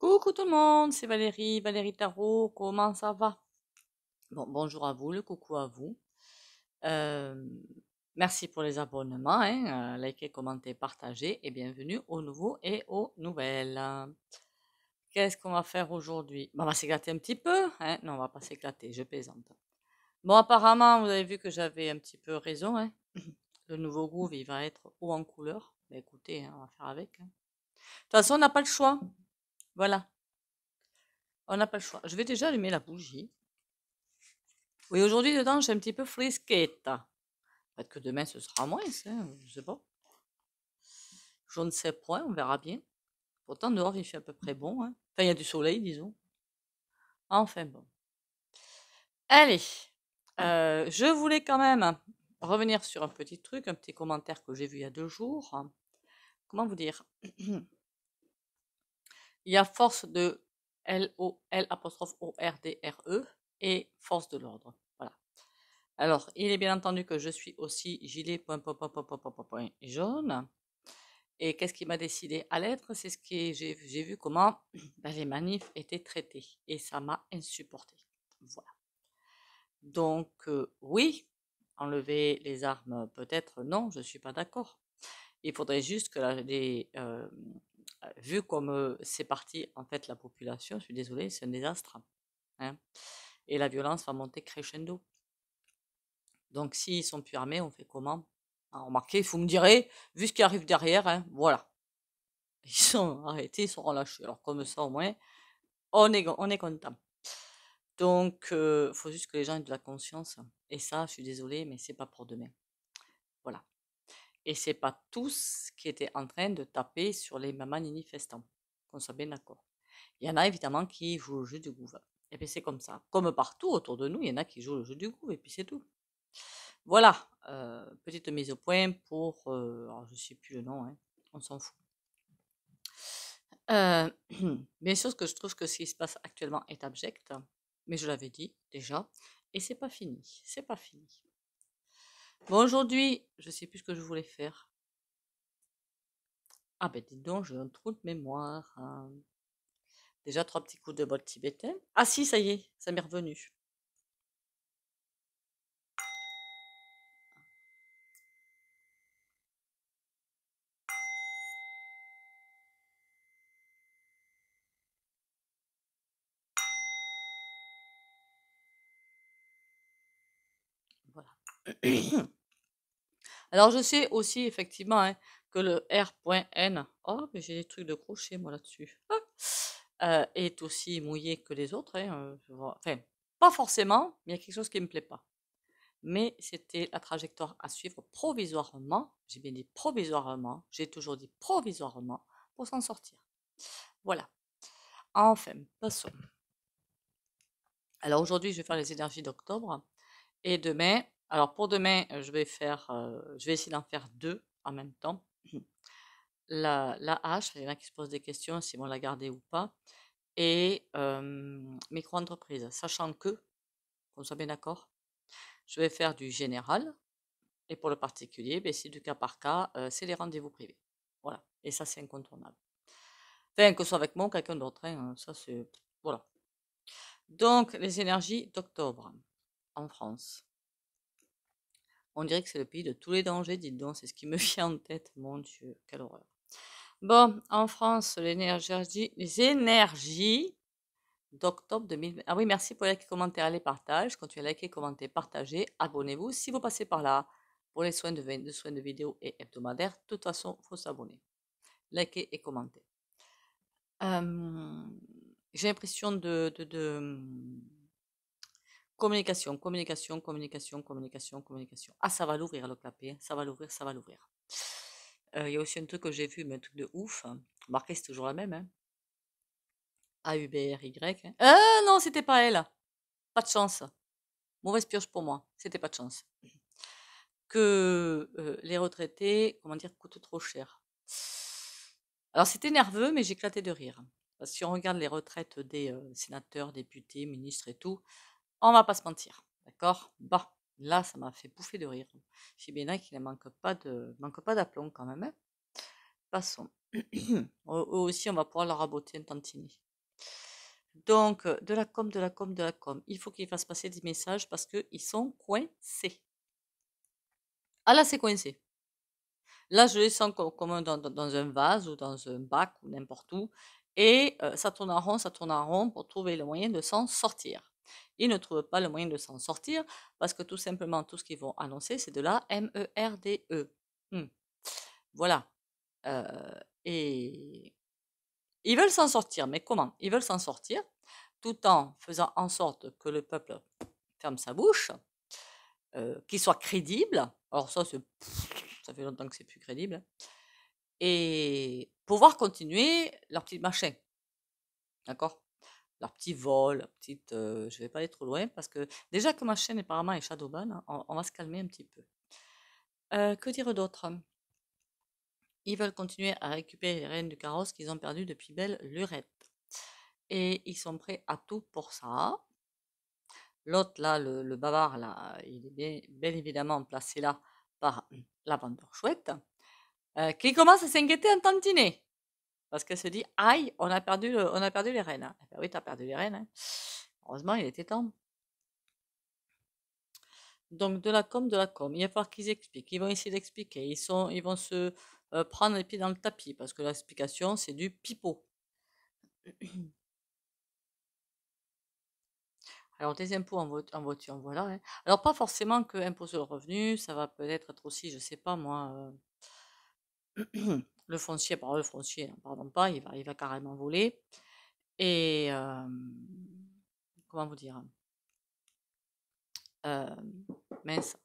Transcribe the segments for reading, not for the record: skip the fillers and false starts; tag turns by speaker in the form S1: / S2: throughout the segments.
S1: Coucou tout le monde, c'est Valérie, Valérie Tarot, comment ça va? Bon, bonjour à vous, le coucou à vous. Euh, Merci pour les abonnements, hein, likez, commentez, partagez et bienvenue aux nouveaux et aux nouvelles. Qu'est-ce qu'on va faire aujourd'hui? Bon, on va s'éclater un petit peu, hein? Non, on va pas s'éclater, je plaisante. Bon, apparemment, vous avez vu que j'avais un petit peu raison, hein. Le nouveau groove, il va être haut en couleur. Mais écoutez, hein, on va faire avec, hein. De toute façon, on n'a pas le choix. Voilà, on n'a pas le choix. Je vais déjà allumer la bougie. Oui, aujourd'hui, dedans, j'ai un petit peu frisquette. Peut-être que demain, ce sera moins, je sais pas. Je ne sais point, on verra bien. Pourtant, dehors, il fait à peu près bon, hein. Enfin, il y a du soleil, disons. Enfin, bon. Allez, je voulais quand même revenir sur un petit truc, un petit commentaire que j'ai vu il y a 2 jours. Comment vous dire? Il y a force de L-O-L'-O-R-D-R-E et force de l'ordre. Voilà. Alors, il est bien entendu que je suis aussi gilet point, point, point, point, point, point, point, point, jaune. Et qu'est-ce qui m'a décidé à l'être? C'est ce que j'ai vu comment les manifs étaient traités. Et ça m'a insupporté. Voilà. Donc, oui, enlever les armes, peut-être, non, je ne suis pas d'accord. Il faudrait juste que vu comme c'est parti, en fait, la population, je suis désolée, c'est un désastre, hein. Et la violence va monter crescendo. Donc, s'ils sont plus armés, on fait comment? Alors, remarquez, vous me direz, vu ce qui arrive derrière, hein, voilà. Ils sont arrêtés, ils sont relâchés. Alors, comme ça, au moins, on est content. Donc, faut juste que les gens aient de la conscience. Et ça, je suis désolée, mais c'est pas pour demain. Voilà. Et c'est pas tous qui étaient en train de taper sur les mamans manifestants. Qu'on soit bien d'accord. Il y en a évidemment qui jouent le jeu du gouvernement. Et puis c'est comme ça. Comme partout autour de nous, il y en a qui jouent le jeu du gouvernement, et puis c'est tout. Voilà. Petite mise au point pour. Alors je sais plus le nom, hein. On s'en fout. Euh, Bien sûr, que je trouve que ce qui se passe actuellement est abject, mais je l'avais dit déjà, et c'est pas fini. C'est pas fini. Bon, aujourd'hui, je sais plus ce que je voulais faire. Ah ben dis donc, j'ai un trou de mémoire, hein. Déjà 3 petits coups de bol tibétain. Ah si, ça y est, ça m'est revenu. Voilà. Alors je sais aussi effectivement, hein, que le R.N, oh mais j'ai des trucs de crochet moi là-dessus, est aussi mouillé que les autres, hein, enfin pas forcément, mais il y a quelque chose qui me plaît pas. Mais c'était la trajectoire à suivre provisoirement, j'ai bien dit provisoirement, j'ai toujours dit provisoirement, pour s'en sortir. Voilà. Enfin, passons. Alors aujourd'hui, je vais faire les énergies d'octobre. Et demain, alors pour demain, je vais essayer d'en faire 2 en même temps. La hache, il y en a qui se posent des questions si on la garder ou pas. Et micro-entreprise, sachant que, qu'on soit bien d'accord, je vais faire du général. Et pour le particulier, ben, c'est du cas par cas, c'est les rendez-vous privés. Voilà. Et ça, c'est incontournable. Enfin, que ce soit avec moi ou quelqu'un d'autre, hein, ça c'est. Voilà. Donc, les énergies d'octobre en France. On dirait que c'est le pays de tous les dangers, dites donc, c'est ce qui me vient en tête. Mon Dieu, quelle horreur. Bon, en France, les énergies d'octobre 2020. Ah oui, merci pour les likes, commentaires, les partages. Continuez à liker, commenter, partager. Abonnez-vous si vous passez par là pour les soins de vidéos et hebdomadaires. De toute façon, il faut s'abonner. Liker et commenter. Euh, j'ai l'impression communication, communication, communication, communication, communication. Ah, ça va l'ouvrir le clapet, hein. Ça va l'ouvrir, ça va l'ouvrir. Il y a aussi un truc que j'ai vu, mais un truc de ouf. Marqué, c'est toujours la même, hein. A-U-B-R-Y, hein. Non, c'était pas elle. Pas de chance. Mauvaise pioche pour moi. C'était pas de chance. Que les retraités, comment dire, coûtent trop cher. Alors c'était nerveux, mais j'éclatais de rire. Parce que si on regarde les retraites des sénateurs, députés, ministres et tout, on va pas se mentir. D'accord? Bah, là, ça m'a fait bouffer de rire. J'ai bien là qu'il ne manque pas d'aplomb quand même, hein. Passons. Eux aussi, on va pouvoir leur raboter un tantinet. Donc, de la com, de la com, de la com. Il faut qu'ils fassent passer des messages parce qu'ils sont coincés. Ah là, c'est coincé. Là, je les sens comme dans un vase ou dans un bac ou n'importe où. Et ça tourne en rond pour trouver le moyen de s'en sortir. Ils ne trouvent pas le moyen de s'en sortir parce que tout simplement, tout ce qu'ils vont annoncer, c'est de la MERDE. Voilà. Et ils veulent s'en sortir. Mais comment? Ils veulent s'en sortir tout en faisant en sorte que le peuple ferme sa bouche, qu'il soit crédible. Alors ça fait longtemps que c'est plus crédible. Et pouvoir continuer leur petit machin, d'accord? Leur petit vol, leur petite, je vais pas aller trop loin parce que déjà que ma chaîne apparemment est shadowban, hein, on va se calmer un petit peu. Que dire d'autre? Ils veulent continuer à récupérer les rênes du carrosse qu'ils ont perdu depuis belle lurette. Et ils sont prêts à tout pour ça. L'autre là, le bavard là, il est bien évidemment placé là par la vendeur chouette, qui commence à s'inquiéter un tantinet. Parce qu'elle se dit, aïe, on a perdu les rênes, hein. Eh ben oui, t'as perdu les rênes, hein. Heureusement, il était temps. Donc, de la com, de la com. Il va falloir qu'ils expliquent. Ils vont essayer d'expliquer. Ils vont se prendre les pieds dans le tapis parce que l'explication, c'est du pipeau. Alors, des impôts en voiture, voilà, hein. Alors, pas forcément que impôt sur le revenu, ça va peut-être être aussi, je sais pas moi, le foncier, le foncier, n'en parlons pas, il va carrément voler. Et comment vous dire? Mince.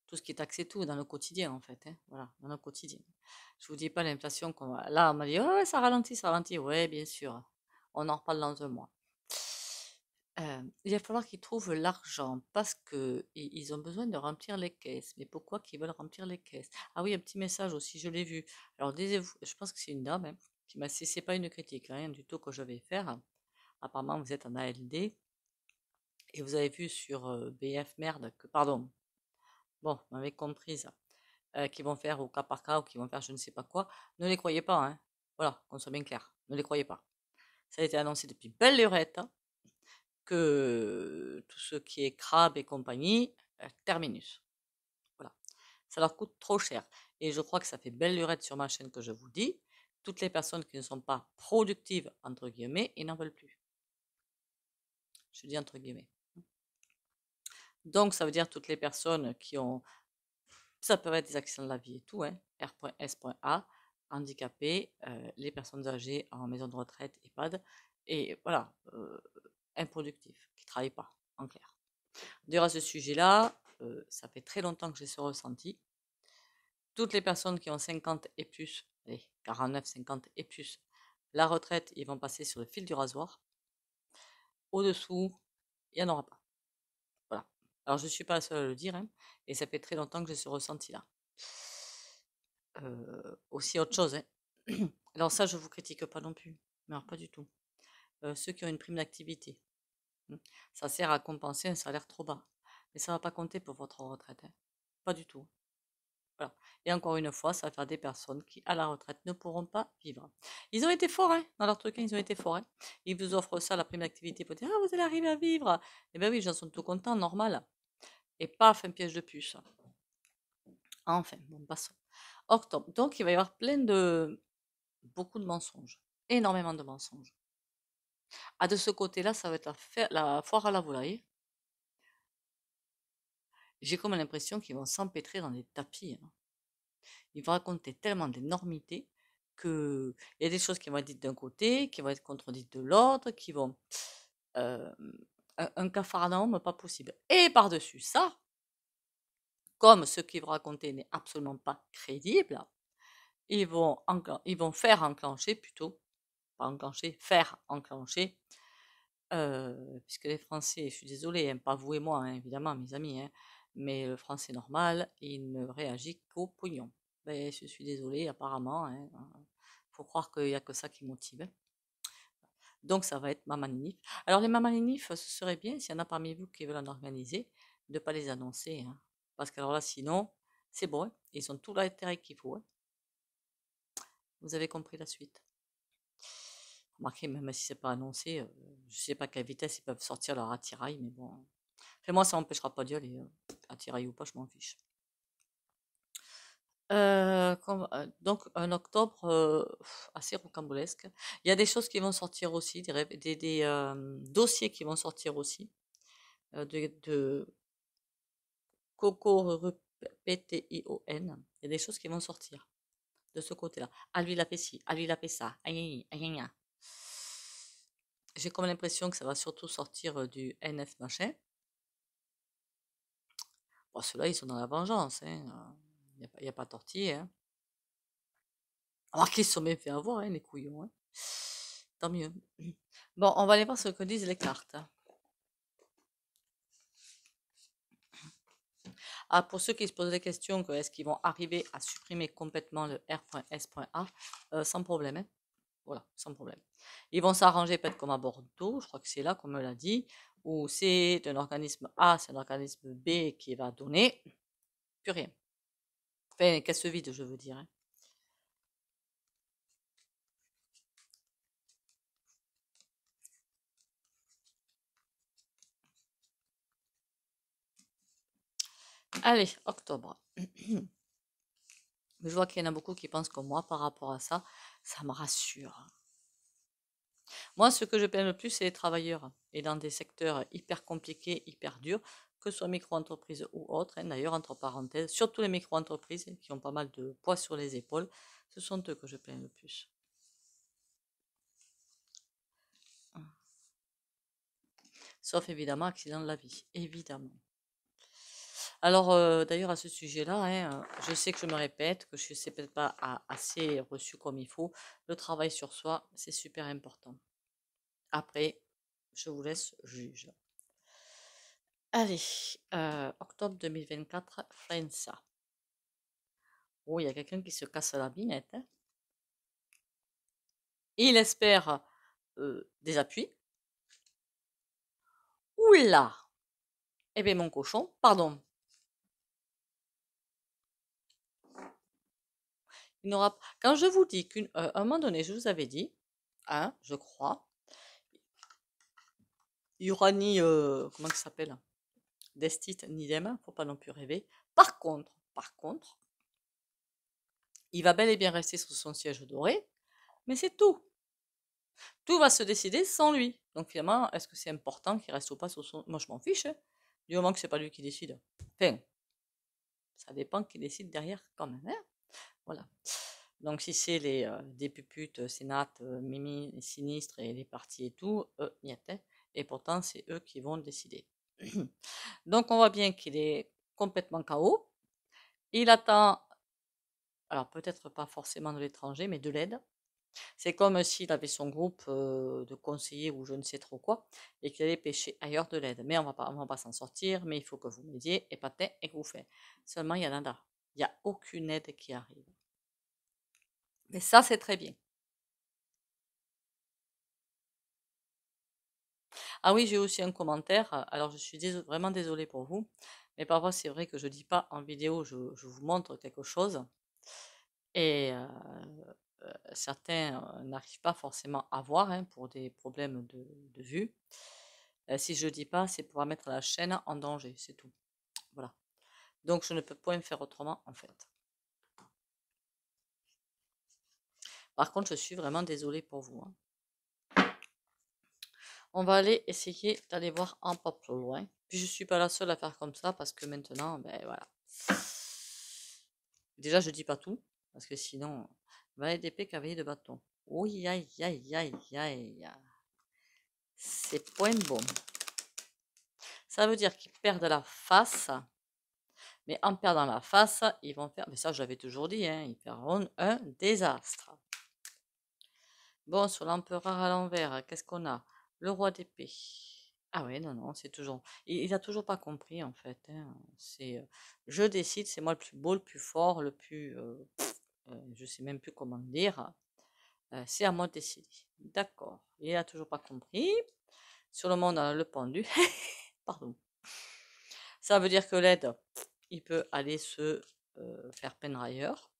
S1: Tout ce qui est taxé, tout dans le quotidien en fait, hein. Voilà, dans le quotidien. Je vous dis pas l'inflation qu'on va. Là, on m'a dit, ouais, ça ralentit, ça ralentit. Ouais, bien sûr. On en reparle dans un mois. Il va falloir qu'ils trouvent l'argent parce que ils ont besoin de remplir les caisses. Mais pourquoi qu'ils veulent remplir les caisses? Ah oui, un petit message aussi, je l'ai vu. Alors, je pense que c'est une dame, hein, qui m'a. C'est pas une critique, rien du tout que je vais faire. Apparemment, vous êtes en ALD et vous avez vu sur BF Merde que, pardon, bon, vous m'avez comprise, qui vont faire au cas par cas ou qui vont faire je ne sais pas quoi, ne les croyez pas, hein. Voilà, qu'on soit bien clair, ne les croyez pas. Ça a été annoncé depuis belle lurette, hein, que tout ce qui est crabe et compagnie, terminus. Voilà. Ça leur coûte trop cher. Et je crois que ça fait belle lurette sur ma chaîne que je vous dis. Toutes les personnes qui ne sont pas productives, entre guillemets, ils n'en veulent plus. Je dis entre guillemets. Donc, ça veut dire toutes les personnes qui ont. Ça peut être des accidents de la vie et tout, hein. R.S.A, handicapés, les personnes âgées en maison de retraite, EHPAD, et voilà, improductifs, qui ne travaillent pas, en clair. D'ailleurs, à ce sujet-là, ça fait très longtemps que j'ai ce ressenti. Toutes les personnes qui ont 50 et plus, allez, 49, 50 et plus, la retraite, ils vont passer sur le fil du rasoir. Au-dessous, il n'y en aura pas. Voilà. Alors, je ne suis pas la seule à le dire, hein, et ça fait très longtemps que j'ai ce ressenti-là. Aussi autre chose, hein. Alors ça, je vous critique pas non plus, mais alors pas du tout. Ceux qui ont une prime d'activité, ça sert à compenser un salaire trop bas, mais ça va pas compter pour votre retraite, hein. Pas du tout. Voilà. Et encore une fois, ça va faire des personnes qui, à la retraite, ne pourront pas vivre. Ils ont été forts, hein, dans leur truc, hein, ils ont été forts, hein. Ils vous offrent ça, la prime d'activité, pour dire, ah, vous allez arriver à vivre. Eh ben oui, j'en suis tout content, normal. Et paf, un piège de puce. Enfin, bon, passons. Octobre. Donc, il va y avoir beaucoup de mensonges. Énormément de mensonges. Ah, de ce côté-là, ça va être la foire à la volaille. J'ai comme l'impression qu'ils vont s'empêtrer dans des tapis, hein. Ils vont raconter tellement d'énormités que il y a des choses qui vont être dites d'un côté, qui vont être contredites de l'autre, qui vont euh, un capharnaüm pas possible. Et par-dessus ça, comme ce qu'ils vont raconter n'est absolument pas crédible, ils vont faire enclencher plutôt, pas enclencher, faire enclencher. Puisque les Français, je suis désolée, hein, pas vous et moi, hein, évidemment, mes amis, hein, mais le français normal, il ne réagit qu'au pognon. Ben, je suis désolée, apparemment, hein, faut croire qu'il n'y a que ça qui motive, hein. Donc, ça va être Mamaninif. Alors, les Mamaninif, ce serait bien, s'il y en a parmi vous qui veulent en organiser, de ne pas les annoncer, hein, parce que alors là, sinon, c'est bon, hein, ils ont tout l'intérêt qu'il faut, hein. Vous avez compris la suite. Remarquez, même si c'est pas annoncé, je sais pas à quelle vitesse ils peuvent sortir leur attirail, mais bon. Enfin, moi, ça m'empêchera pas d'y aller. Attirail ou pas, je m'en fiche. Donc, un octobre assez rocambolesque. Il y a des choses qui vont sortir aussi, des dossiers qui vont sortir aussi, de Coco Pétion. Il y a des choses qui vont sortir de ce côté-là. À lui, il a fait ci, à lui, il a fait ça. Aïe, aïe, aïe, aïe, aïe. J'ai comme l'impression que ça va surtout sortir du NF machin. Bon, ceux-là, ils sont dans la vengeance. Hein. Il n'y a pas tortillé. Hein. Alors qu'ils se sont bien fait avoir, hein, les couillons. Hein. Tant mieux. Bon, on va aller voir ce que disent les cartes. Ah, pour ceux qui se posent des questions, est-ce qu'ils vont arriver à supprimer complètement le R.S.A, sans problème. Hein. Voilà, sans problème. Ils vont s'arranger peut-être comme à Bordeaux, je crois que c'est là qu'on me l'a dit, où c'est un organisme A, c'est un organisme B qui va donner, plus rien. Enfin, caisse vide, je veux dire. Hein. Allez, octobre. Je vois qu'il y en a beaucoup qui pensent comme moi par rapport à ça. Ça me rassure. Moi, ce que je plains le plus, c'est les travailleurs. Et dans des secteurs hyper compliqués, hyper durs, que ce soit micro-entreprise ou autre, hein, d'ailleurs, entre parenthèses, surtout les micro-entreprises qui ont pas mal de poids sur les épaules, ce sont eux que je plains le plus. Sauf évidemment accident de la vie, évidemment. Alors, d'ailleurs, à ce sujet-là, hein, je sais que je me répète, que je ne sais peut-être pas assez reçu comme il faut. Le travail sur soi, c'est super important. Après, je vous laisse juge. Allez, octobre 2024, Frenza. Oh, il y a quelqu'un qui se casse la binette. Hein. Il espère des appuis. Oula! Eh bien, mon cochon, pardon. Il n'aura... Quand je vous dis qu'à un moment donné, je vous avais dit, hein, je crois, il y aura ni, comment ça s'appelle? Destit ni d'Emma, faut pas non plus rêver. Par contre, il va bel et bien rester sur son siège doré, mais c'est tout. Tout va se décider sans lui. Donc finalement, est-ce que c'est important qu'il reste ou pas sur son... Moi, je m'en fiche, hein, du moment que c'est pas lui qui décide. Enfin, ça dépend qui décide derrière quand même. Hein. Voilà. Donc si c'est les des puputes, Sénat, Mimi, les sinistres et les partis et tout, niet, hein. Et pourtant, c'est eux qui vont décider. Donc on voit bien qu'il est complètement KO. Il attend, alors peut-être pas forcément de l'étranger, mais de l'aide. C'est comme s'il avait son groupe de conseillers ou je ne sais trop quoi, et qu'il allait pêcher ailleurs de l'aide. Mais on va pas s'en sortir, mais il faut que vous m'aidiez, et patin, et que vous faites. Seulement, il y a nada. Il n'y a aucune aide qui arrive. Mais ça, c'est très bien. Ah oui, j'ai aussi un commentaire. Alors, je suis vraiment désolée pour vous, mais parfois, c'est vrai que je dis pas en vidéo, je vous montre quelque chose, et certains n'arrivent pas forcément à voir hein, pour des problèmes de vue. Si je dis pas, c'est pour mettre la chaîne en danger, c'est tout. Voilà. Donc, je ne peux point faire autrement, en fait. Par contre, je suis vraiment désolée pour vous. Hein. On va aller essayer d'aller voir un peu plus loin. Puis, je suis pas la seule à faire comme ça, parce que maintenant, ben voilà. Déjà, je dis pas tout, parce que sinon, valet d'épée, cavalier de bâton. Oui, aïe, aïe, aïe, aïe. C'est point bon. Ça veut dire qu'ils perdent la face, mais en perdant la face, ils vont faire, mais ça je l'avais toujours dit, hein, ils feront un désastre. Bon, sur l'empereur à l'envers, qu'est-ce qu'on a? Le roi d'épée. Ah ouais, non, non, c'est toujours... Il a toujours pas compris, en fait. Hein. C'est, je décide, c'est moi le plus beau, le plus fort, le plus... je sais même plus comment le dire. C'est à moi de décider. D'accord. Il a toujours pas compris. Sur le monde, on a le pendu. Pardon. Ça veut dire que l'aide, il peut aller se faire peindre ailleurs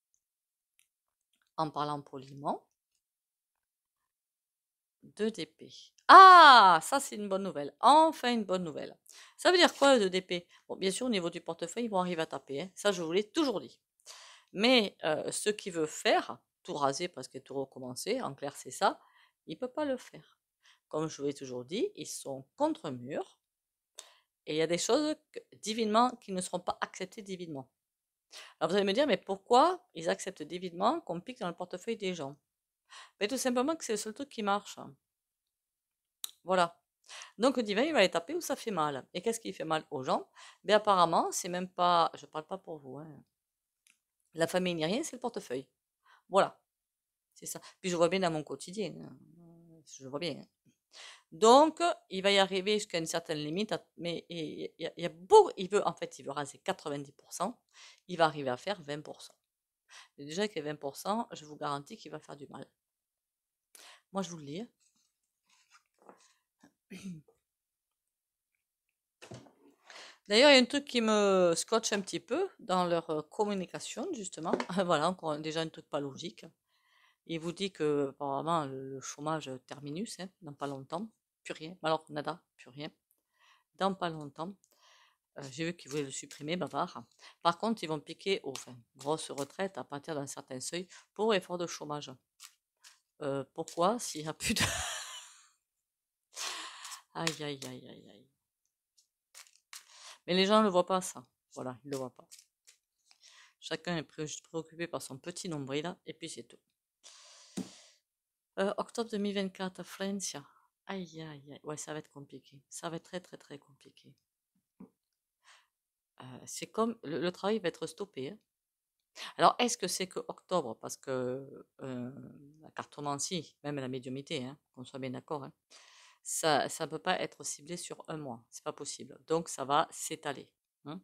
S1: en parlant poliment. 2 d'épée. Ah, ça c'est une bonne nouvelle. Enfin une bonne nouvelle. Ça veut dire quoi le 2 d'épée? Bon, bien sûr, au niveau du portefeuille, ils vont arriver à taper, hein. Ça, je vous l'ai toujours dit. Mais ce qui veut faire, tout raser parce que tout recommencer, en clair c'est ça, il ne peut pas le faire. Comme je vous l'ai toujours dit, ils sont contre mur et il y a des choses divinement qui ne seront pas acceptées divinement. Alors vous allez me dire, mais pourquoi ils acceptent divinement qu'on pique dans le portefeuille des gens? Mais tout simplement que c'est le seul truc qui marche. Voilà. Donc le divin, il va les taper où ça fait mal. Et qu'est-ce qui fait mal aux gens? Mais apparemment, c'est même pas, je parle pas pour vous, hein. La famille ni rien, c'est le portefeuille. Voilà, c'est ça. Puis je vois bien dans mon quotidien, hein. Je vois bien, hein. Donc, il va y arriver jusqu'à une certaine limite, mais il y a beau, il veut, en fait, il veut raser 90%, il va arriver à faire 20%. Et déjà, avec les 20%, je vous garantis qu'il va faire du mal. Moi, je vous le dis, hein. D'ailleurs, il y a un truc qui me scotche un petit peu dans leur communication, justement. Voilà, encore déjà un truc pas logique. Il vous dit que, apparemment, le chômage terminus, hein, dans pas longtemps. Plus rien. Alors, nada, plus rien. Dans pas longtemps. J'ai vu qu'ils voulaient le supprimer, bavard. Par contre, ils vont piquer aux grosses retraites à partir d'un certain seuil pour effort de chômage. Pourquoi s'il n'y a plus de... Aïe, aïe, aïe, aïe, aïe. Mais les gens ne le voient pas, ça. Voilà, ils ne le voient pas. Chacun est préoccupé par son petit nombril, et puis c'est tout. Octobre 2024, Francia. Aïe, aïe, aïe. Ouais, ça va être compliqué. Ça va être très, très, très compliqué. C'est comme... Le travail va être stoppé, hein. Alors, est-ce que c'est que octobre? Parce que la cartomancie, même la médiumnité, hein, qu'on soit bien d'accord, hein, ça ne peut pas être ciblé sur un mois. C'est pas possible. Donc, ça va s'étaler, hein.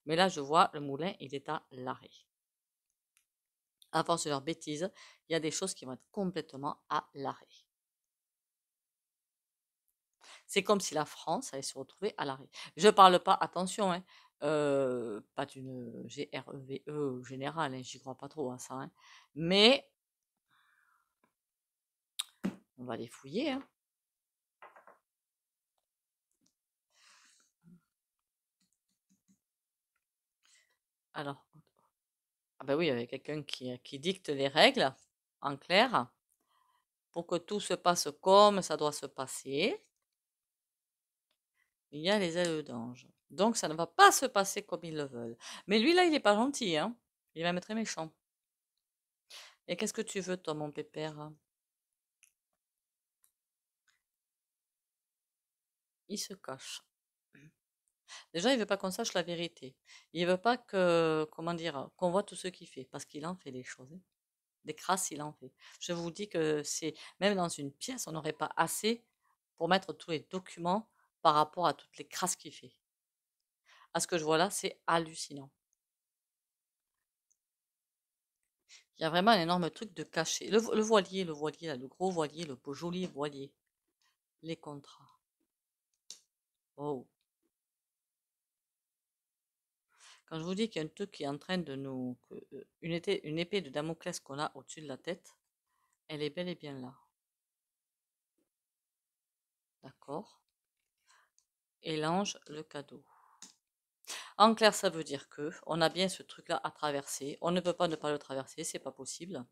S1: Mais là, je vois, le moulin, il est à l'arrêt. À force de leurs bêtises, il y a des choses qui vont être complètement à l'arrêt. C'est comme si la France allait se retrouver à l'arrêt. Je ne parle pas, attention, hein, pas d'une GREVE générale, hein, j'y crois pas trop à ça, hein, mais on va les fouiller, hein. Alors, ah ben oui, il y avait quelqu'un qui dicte les règles, en clair, pour que tout se passe comme ça doit se passer. Il y a les ailes d'ange. Donc, ça ne va pas se passer comme ils le veulent. Mais lui, là, il n'est pas gentil, hein. Il va me très méchant. Et qu'est-ce que tu veux, toi, mon pépère? Il se cache. Déjà, il veut pas qu'on sache la vérité. Il veut pas que, comment dire, qu'on voit tout ce qu'il fait, parce qu'il en fait des choses, hein. Des crasses, il en fait. Je vous dis que c'est, même dans une pièce, on n'aurait pas assez pour mettre tous les documents par rapport à toutes les crasses qu'il fait. À ce que je vois là, c'est hallucinant. Il y a vraiment un énorme truc de caché. Le voilier, là, le gros voilier, le beau joli voilier. Les contrats. Oh. Quand je vous dis qu'il y a un truc qui est en train de nous... une épée de Damoclès qu'on a au-dessus de la tête, elle est bel et bien là. D'accord? Et l'ange, le cadeau. En clair, ça veut dire que on a bien ce truc-là à traverser. On ne peut pas ne pas le traverser, c'est pas possible.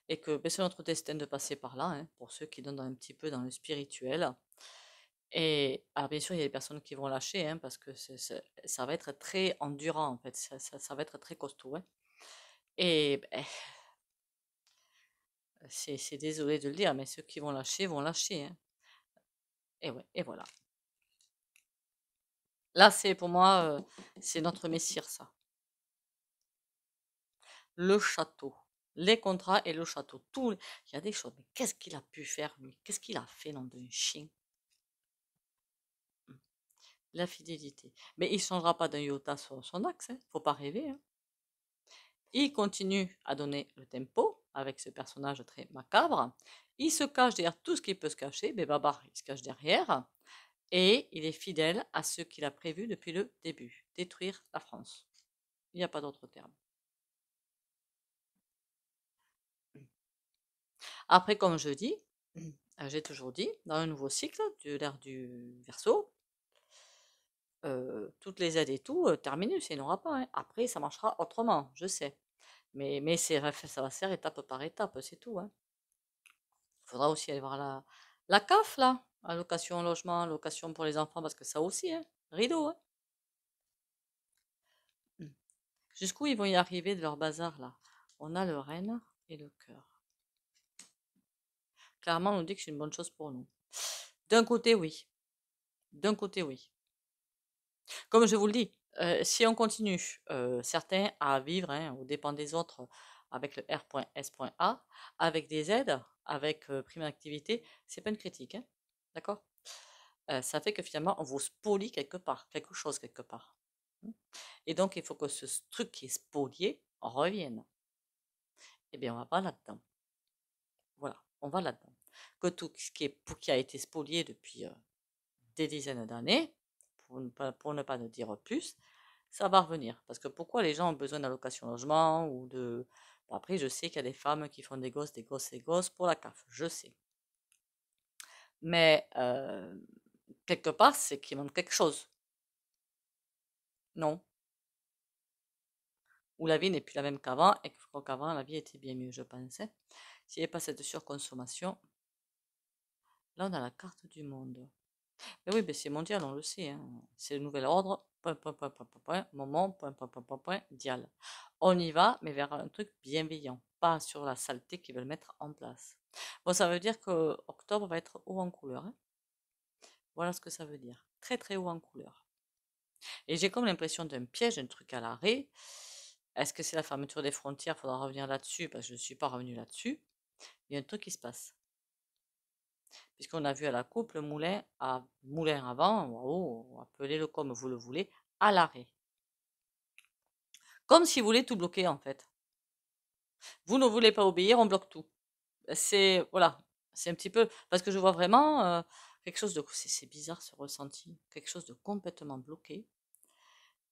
S1: Et que ben, c'est notre destin de passer par là, hein, pour ceux qui donnent un petit peu dans le spirituel. Et alors bien sûr, il y a des personnes qui vont lâcher, hein, parce que ça va être très endurant, en fait. Ça va être très costaud, hein. Et ben, c'est désolé de le dire, mais ceux qui vont lâcher, hein. Et ouais, et voilà. Là, c'est pour moi, c'est notre messire, ça. Le château, les contrats et le château. Tout, il y a des choses. Mais qu'est-ce qu'il a pu faire, lui? Qu'est-ce qu'il a fait, nom d'un chien? La fidélité. Mais il ne changera pas d'un iota son axe, hein. Faut pas rêver, hein. Il continue à donner le tempo avec ce personnage très macabre. Il se cache derrière tout ce qu'il peut se cacher. Mais Babar, il se cache derrière. Et il est fidèle à ce qu'il a prévu depuis le début, détruire la France. Il n'y a pas d'autre terme. Après, comme je dis, J'ai toujours dit, dans un nouveau cycle de l'ère du Verseau, toutes les aides et tout, terminus, il n'y en aura pas, hein. Après, ça marchera autrement, je sais. Mais ça va se faire étape par étape, c'est tout, hein. Il faudra aussi aller voir la CAF, là, allocation logement, allocation pour les enfants, parce que ça aussi, hein, rideau, hein. Hmm. Jusqu'où ils vont y arriver de leur bazar, là? On a le renne et le cœur. Clairement, on nous dit que c'est une bonne chose pour nous. D'un côté, oui. D'un côté, oui. Comme je vous le dis, si on continue, certains à vivre, hein, aux dépens des autres, avec le R.S.A, avec des aides, avec prime d'activité, c'est pas une critique, hein, d'accord? Ça fait que finalement, on vous spolie quelque part, quelque chose quelque part. Et donc, il faut que ce truc qui est spolié revienne. Eh bien, on va pas là-dedans. Voilà, on va là-dedans. Que tout ce qui a été spolié depuis des dizaines d'années, pour ne pas dire plus, ça va revenir. Parce que pourquoi les gens ont besoin d'allocation logement ou de... Bon, après, je sais qu'il y a des femmes qui font des gosses, des gosses, des gosses pour la CAF, je sais. Mais quelque part, c'est qu'il manque quelque chose. Non. Ou la vie n'est plus la même qu'avant, et qu'avant, la vie était bien mieux, je pensais. S'il n'y avait pas cette surconsommation, là, on a la carte du monde. Mais oui, ben c'est mondial, on le sait, hein. C'est le nouvel ordre, point, point, point, point, point, point, moment, point, point, point, point, point, dial. On y va, mais vers un truc bienveillant, pas sur la saleté qu'ils veulent mettre en place. Bon, ça veut dire que octobre va être haut en couleur, hein. Voilà ce que ça veut dire. Très, très haut en couleur. Et j'ai comme l'impression d'un piège, un truc à l'arrêt. Est-ce que c'est la fermeture des frontières? Il faudra revenir là-dessus, parce que je ne suis pas revenu là-dessus. Il y a un truc qui se passe. Puisqu'on a vu à la coupe le moulin avant, waouh, appelez-le comme vous le voulez, à l'arrêt. Comme si vous voulez tout bloquer en fait. Vous ne voulez pas obéir, on bloque tout. C'est voilà, c'est un petit peu parce que je vois vraiment quelque chose de c'est bizarre ce ressenti, quelque chose de complètement bloqué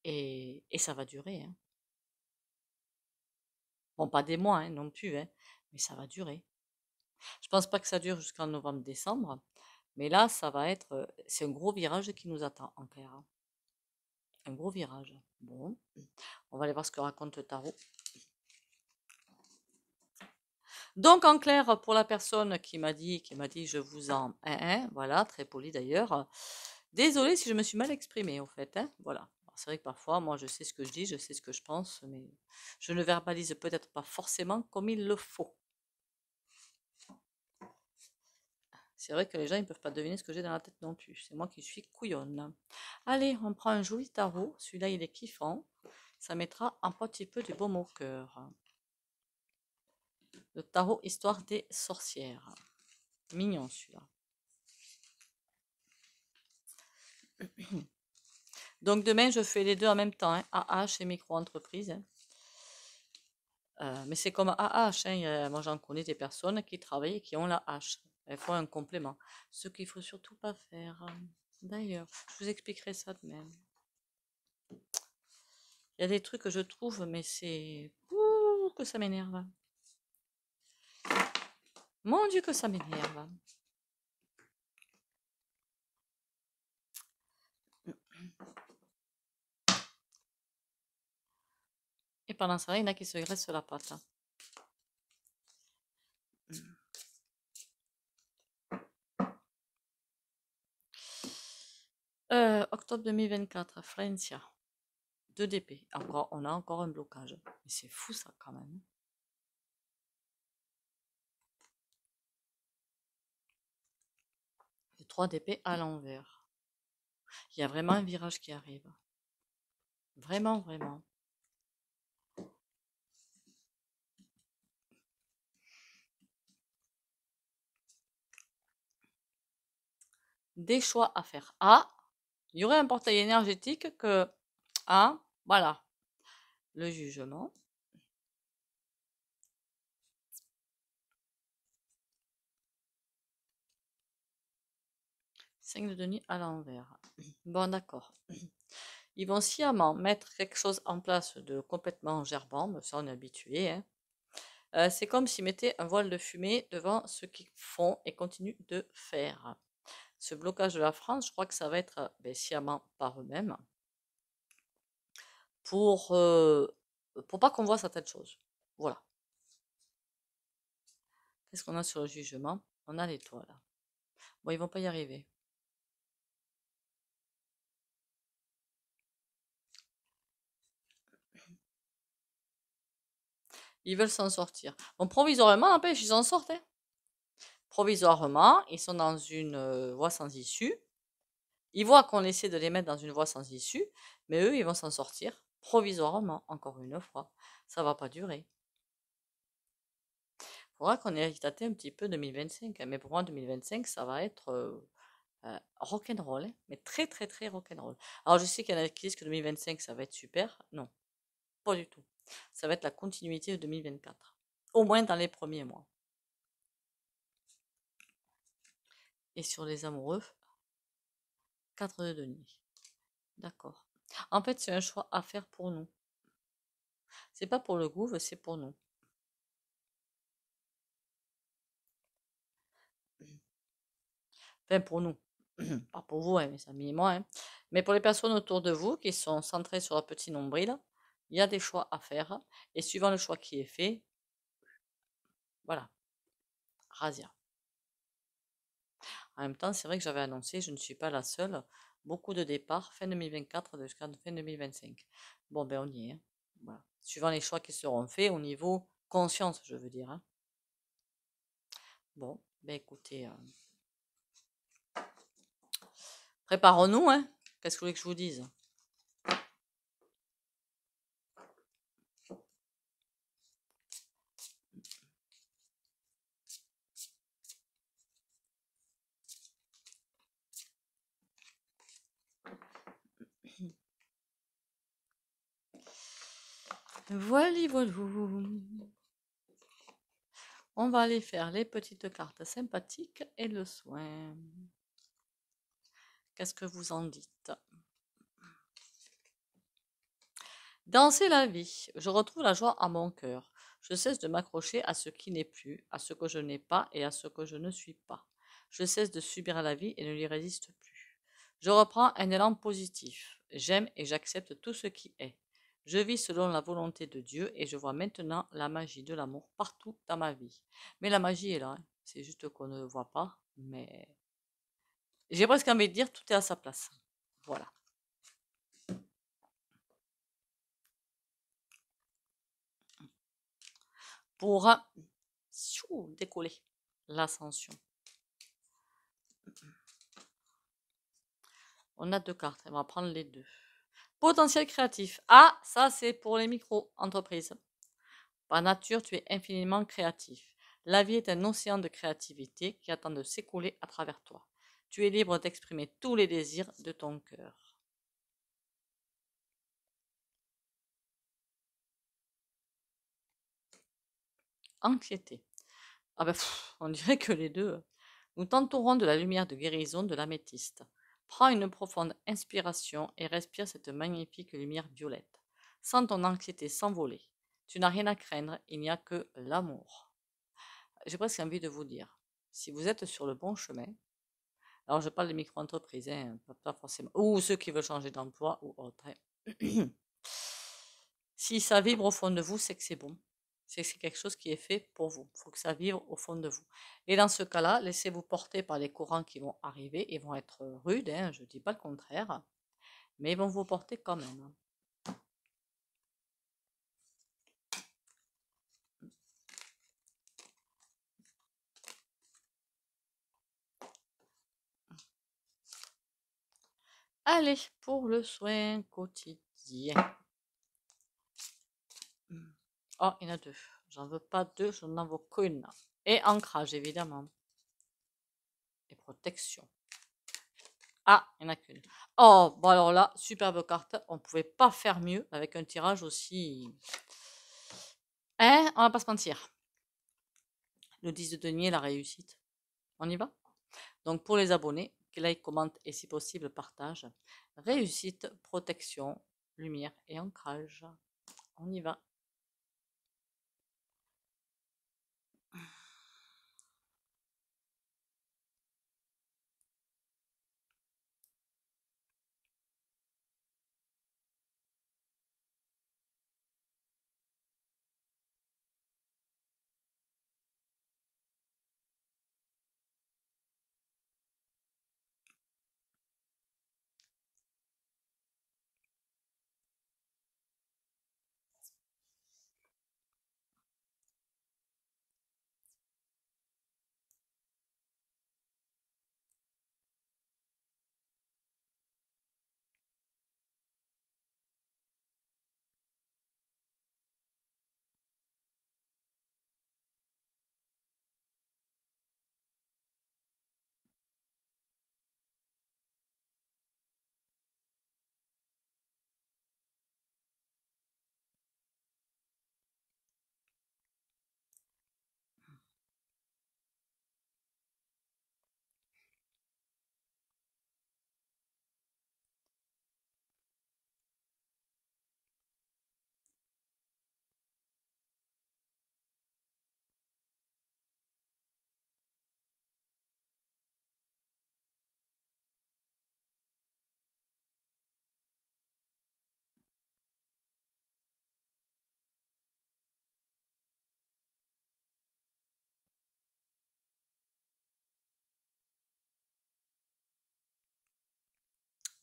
S1: et ça va durer, hein. Bon, pas des mois hein, non plus, hein, mais ça va durer. Je pense pas que ça dure jusqu'en novembre-décembre, mais là ça va être, c'est un gros virage qui nous attend en clair, hein. Un gros virage. Bon, on va aller voir ce que raconte le tarot. Donc, en clair, pour la personne qui m'a dit, je vous en, voilà, très poli d'ailleurs. Désolée si je me suis mal exprimée, au fait, hein, voilà. C'est vrai que parfois, moi, je sais ce que je dis, je sais ce que je pense, mais je ne verbalise peut-être pas forcément comme il le faut. C'est vrai que les gens, ils ne peuvent pas deviner ce que j'ai dans la tête non plus. C'est moi qui suis couillonne. Allez, on prend un joli tarot. Celui-là, il est kiffant. Ça mettra un petit peu du baume au cœur. Le tarot Histoire des sorcières. Mignon celui-là. Donc demain, je fais les deux en même temps, hein, AH et micro-entreprise, hein. Mais c'est comme AH, hein, moi j'en connais des personnes qui travaillent et qui ont la H. Elles font un complément. Ce qu'il faut surtout pas faire. D'ailleurs, je vous expliquerai ça demain. Il y a des trucs que je trouve, mais c'est... Ouh, que ça m'énerve. Mon Dieu, que ça m'énerve. Et pendant ça, il y en a qui se graissent la patte, hein. Octobre 2024, Francia. 2 d'épée. Encore, on a encore un blocage. Mais c'est fou ça quand même. 3 d'épée à l'envers. Il y a vraiment un virage qui arrive. Vraiment, vraiment. Des choix à faire. Ah, il y aurait un portail énergétique que... Ah, voilà. Le jugement. Cinq de denier à l'envers. Bon, d'accord. Ils vont sciemment mettre quelque chose en place de complètement gerbant, mais ça on est habitué, hein. C'est comme s'ils mettaient un voile de fumée devant ceux qui font et continuent de faire. Ce blocage de la France, je crois que ça va être sciemment par eux-mêmes pour, pour pas qu'on voit certaines choses. Voilà. Qu'est-ce qu'on a sur le jugement? On a l'étoile. Bon, ils vont pas y arriver. Ils veulent s'en sortir. Bon, provisoirement, n'empêche, ils en sortent. Hein. Provisoirement, ils sont dans une voie sans issue. Ils voient qu'on essaie de les mettre dans une voie sans issue, mais eux, ils vont s'en sortir provisoirement, encore une fois. Ça va pas durer. Il faudra qu'on ait un petit peu 2025, hein, mais pour moi, 2025, ça va être rock'n'roll, hein, mais très très très rock'n'roll. Alors, je sais qu'il y en a qui disent que 2025, ça va être super. Non, pas du tout. Ça va être la continuité de 2024, au moins dans les premiers mois. Et sur les amoureux, 4 de denier. D'accord. En fait, c'est un choix à faire pour nous. C'est pas pour le gouffre, c'est pour nous. Enfin, pour nous. Pas pour vous, hein, mes amis et moi. Hein. Mais pour les personnes autour de vous qui sont centrées sur leur petit nombril, il y a des choix à faire. Et suivant le choix qui est fait, voilà, razzia. En même temps, c'est vrai que j'avais annoncé, je ne suis pas la seule, beaucoup de départs fin 2024 jusqu'à fin 2025. Bon, ben on y est. Hein. Voilà. Suivant les choix qui seront faits au niveau conscience, je veux dire. Hein. Bon, ben écoutez, préparons-nous, hein. Qu'est-ce que vous voulez que je vous dise? Voilà, voilà. On va aller faire les petites cartes sympathiques et le soin. Qu'est-ce que vous en dites? Danser la vie. Je retrouve la joie à mon cœur. Je cesse de m'accrocher à ce qui n'est plus, à ce que je n'ai pas et à ce que je ne suis pas. Je cesse de subir la vie et ne lui résiste plus. Je reprends un élan positif. J'aime et j'accepte tout ce qui est. Je vis selon la volonté de Dieu et je vois maintenant la magie de l'amour partout dans ma vie. Mais la magie est là, hein. C'est juste qu'on ne le voit pas, mais j'ai presque envie de dire tout est à sa place. Voilà. Pour décoller l'ascension. On a deux cartes, on va prendre les deux. Potentiel créatif. Ah, ça c'est pour les micro-entreprises. Par nature, tu es infiniment créatif. La vie est un océan de créativité qui attend de s'écouler à travers toi. Tu es libre d'exprimer tous les désirs de ton cœur. Anxiété. Ah ben, on dirait que les deux. Nous t'entourons de la lumière de guérison de l'améthyste. Prends une profonde inspiration et respire cette magnifique lumière violette. Sens ton anxiété s'envoler. Tu n'as rien à craindre, il n'y a que l'amour. J'ai presque envie de vous dire, si vous êtes sur le bon chemin, alors je parle des micro-entreprises, hein, pas forcément, ou ceux qui veulent changer d'emploi ou autre. Hein. Si ça vibre au fond de vous, c'est que c'est bon. C'est que c'est quelque chose qui est fait pour vous. Il faut que ça vibre au fond de vous. Et dans ce cas-là, laissez-vous porter par les courants qui vont arriver. Ils vont être rudes, hein, je ne dis pas le contraire, mais ils vont vous porter quand même. Allez, pour le soin quotidien. Oh, il y en a deux. J'en veux pas deux, je n'en veux qu'une. Et ancrage, évidemment. Et protection. Ah, il n'y en a qu'une. Oh, bon alors là, superbe carte. On ne pouvait pas faire mieux avec un tirage aussi... Hein, on va pas se mentir. Le 10 de denier, la réussite. On y va? Donc pour les abonnés, qui like, commente et si possible partage. Réussite, protection, lumière et ancrage. On y va.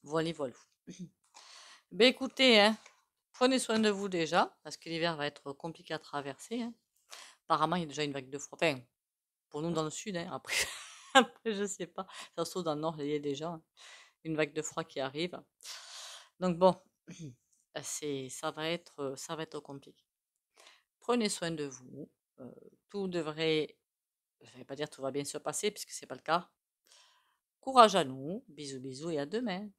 S1: Voilà, voilà. Ben écoutez, hein, prenez soin de vous déjà, parce que l'hiver va être compliqué à traverser, hein. Apparemment, il y a déjà une vague de froid. Enfin, pour nous dans le sud, hein, après, après je sais pas. Ça se trouve dans le nord, il y a déjà une vague de froid qui arrive. Donc bon, ça va être compliqué. Prenez soin de vous. Tout devrait, je vais pas dire tout va bien se passer, puisque c'est pas le cas. Courage à nous. Bisous, bisous et à demain.